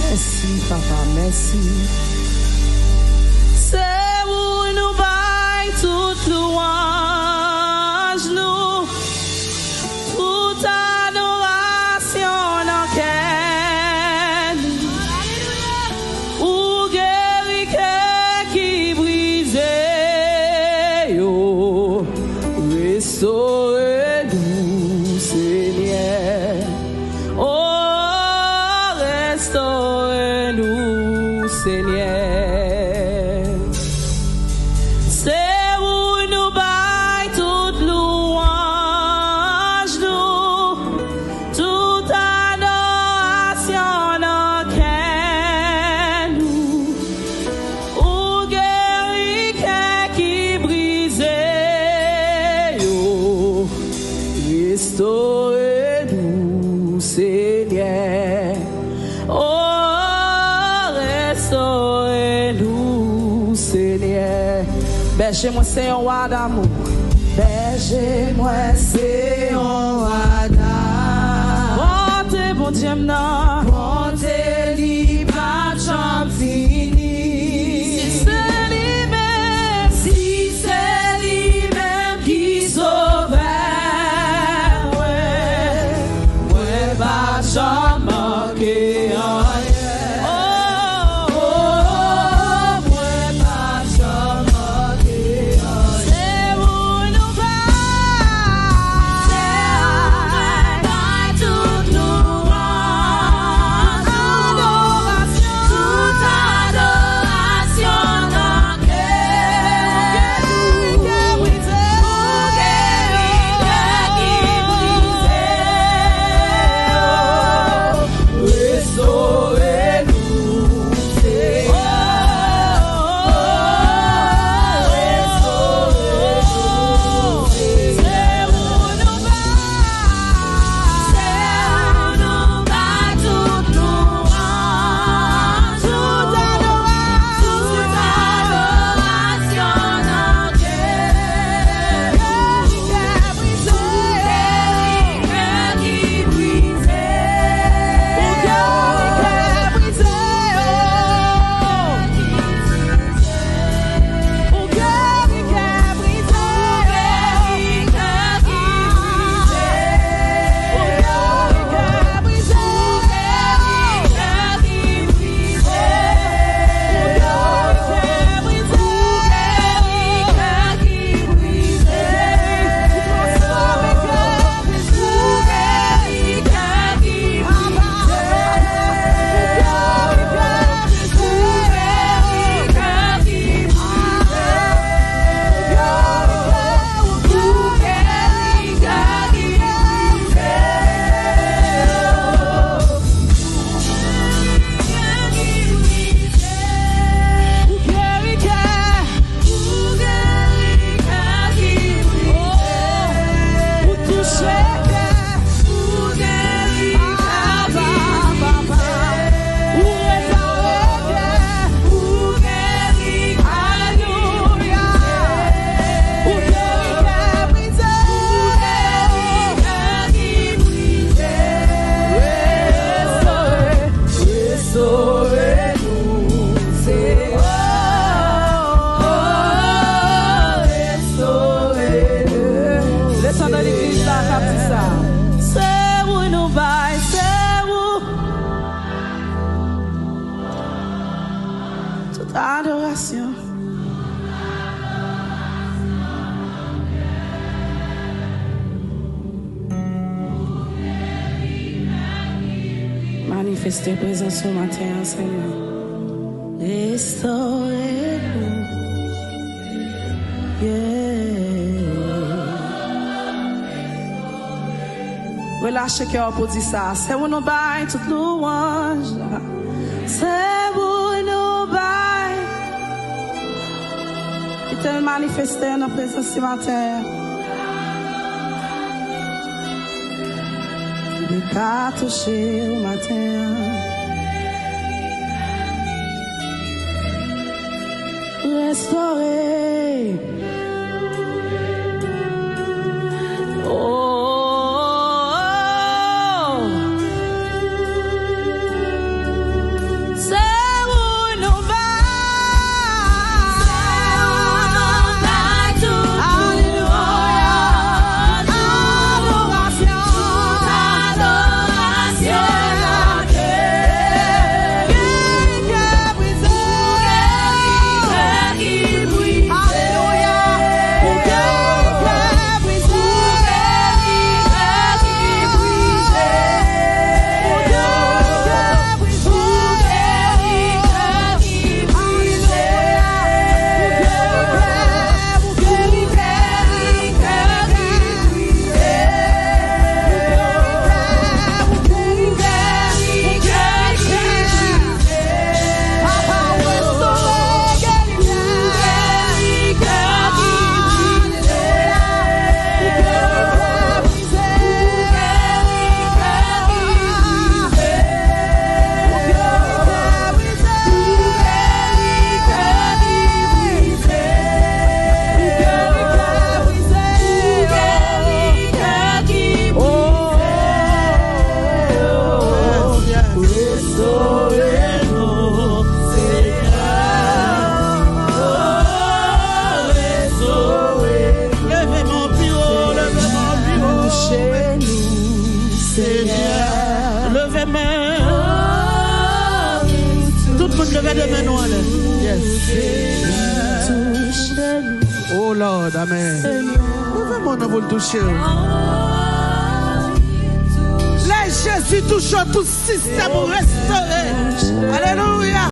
Merci, papa, merci. C'est où nous baille toute louange, nous, toute adoration dans quelle, ou guéri cœur qui brisait, yo, restaurez-nous, Seigneur. Oh, restaurez-nous, Seigneur. C'est où nous baille toute louange, nous, toute adoration dans quelle nous, ou guéri cœur qui brisait, yo, restaurez-nous, Seigneur. Oh, restaurez-nous, Seigneur. Berger-moi, c'est un roi d'amour. Berger-moi, c'est un roi d'amour. Bonté, bon Dieu, non. Bonté, li pas jamais fini. Si c'est lui-même, si c'est lui-même qui sauve, ouais, pas jamais manquer rien. Adoration. Manifestez présence ce matin, Seigneur. Restaurez-nous. Yeah. Relâchez cœur pour dire ça. C'est où nous baille toute louange. C'est où nous baille. Il te manifesté dans la présence ce matin. Il t'a touché au matin. Restaurer. monde lever de main nous. Yes. Oh Lord, amen. Levez mon nom pour le toucher. Laisse Jésus toucher tout système restauré. Alléluia.